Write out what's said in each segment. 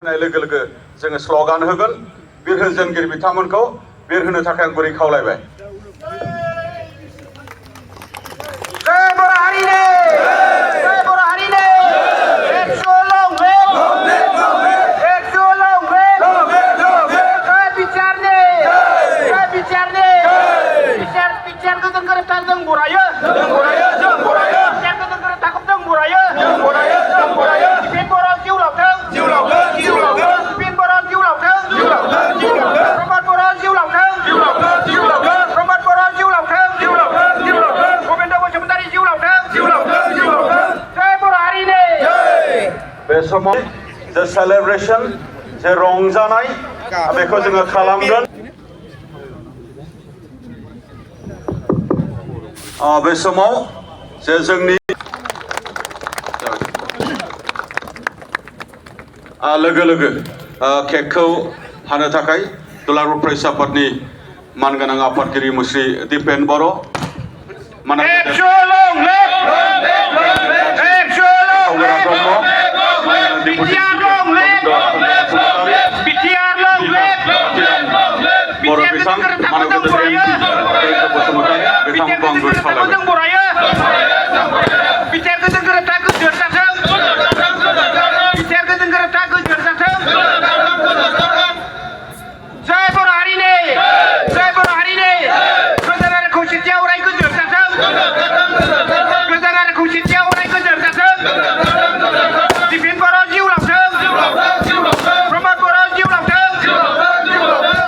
लोगो लोगो जोङो स्ल'गान होगोन बिर होजेनगिरि बिथांमोनखौ बिर होनो थाखाय आं गुरै खावलायबाय। जय बर' हारिनि जय बर' हारिनि एकशु लंलेब एकशु लंलेब जय बिचारनि बिचारखौ जों गोरोबथा जों बरायो बिचारखौ जों गोरोबथाखौ जों बरायो बिपिन बर' जिउ लावथों बिपिन बर' जिउ लावथों प्रमद बर' जिउ लावथों प्रमद बर' जिउ लावथों गबिन्द बसुमतारी जिउ लावथों जय बर' हारिनि बे समाव जे सेलेब्रेसन जे रंजानाय बेखौ जोङो खालामगोन। बे समाव जे जोंनि लोगो लोगो केकखौ हानो थाखाय दुलाराय फरायसा आफादनि मानगोनां आफादगिरि मुस्रि दिपेन बर' एकशु लंलेब बर' बिथां मानगोनां बिथांखौ आं गुरै खावलायबाय। जय बर' हारिनि गोजोन आरो खौसेथिया अराय गोजोर जाथों गोजोन आरो खौसेथिया अराय गोजोर जाथों बिपिन बर' जिउ लावथों प्रमद बर' जिउ लावथों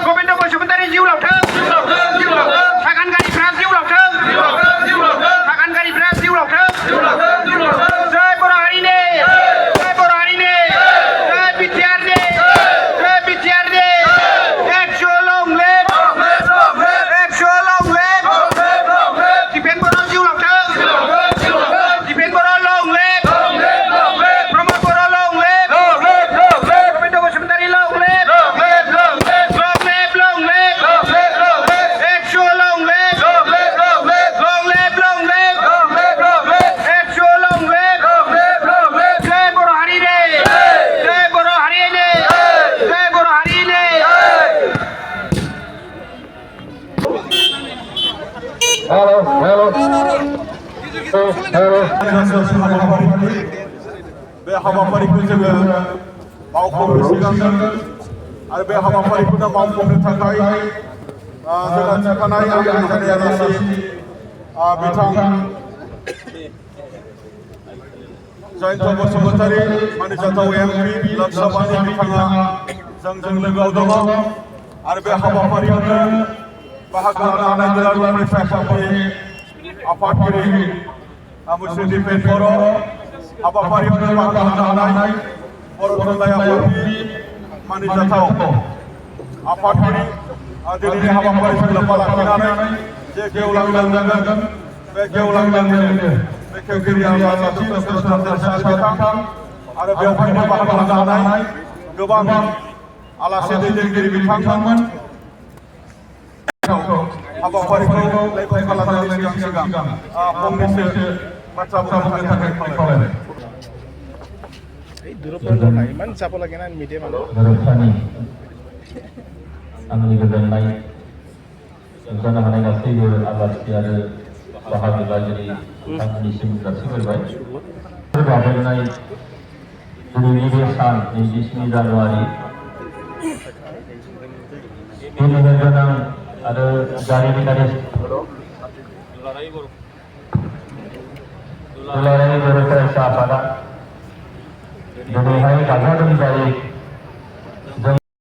गबिन्द बसुमतारी जिउ लावथों सागानगारिफ्रा जिउ लावथों जय बर' हारिनि जय बिटिआरनि एकशु लंलेब दिपेन बर' जिउ लावथों दिपेन बर' लंलेब प्रमद बर' लंलेब गबिन्द बसुमतारी लंलेब एकशु लंलेब एकशु लंलेब जय बर' हारिनि बे हाबाफारिखौ जोङो मावफुंनो सिगांदों आरो बे हाबाफारिखौनो मावफुंनो थाखाय जोंहा थिखानाय आंनि आलासि बिथां जयन्त बसुमतारी मानिजाथाव एमपि लोकसभानि बिथाङा जोंजों लोगोआव दङ आरो बे हाबाफारियावनो बाहागो लानो हानाय दुलाराय फरायसा आफादनि आफादगिरि मुस्रि दिपेन बर' हाबाफारियावनो बाहागो लानो हानाय बर' थुनलाइ आफादनि मानिजाथाव आफादगिरि दिनैनि हाबाफारिजों लोब्बा लाखिनानै जे गेवलां मेल जागोन बे गेवलां मेलनि बेखेवगिरिया आलासि डक्टर सार बिथां आरो बेवहायनो बाहागो लानो हानाय गोबां आलासि दैदेनगिरि बिथांमोन हाबाफारिखौ लाइभ खालामनायनि सिगां फंनैसो बाथ्रा बुंनो थाखाय खावलायबाय। आंनि गोजोननाय जानो हानाय गासैबो आलासि आरो बाहागो लागिरि बिथांमोननिसिम जासिहरबाय। बाबेननाय दिनैनि बे सान 27 जानुवारि मेहेर गोनां आरो जारिमिनारि दुलाराय बर' फरायसा आफादा दिनैहाय गाजा गोमजायै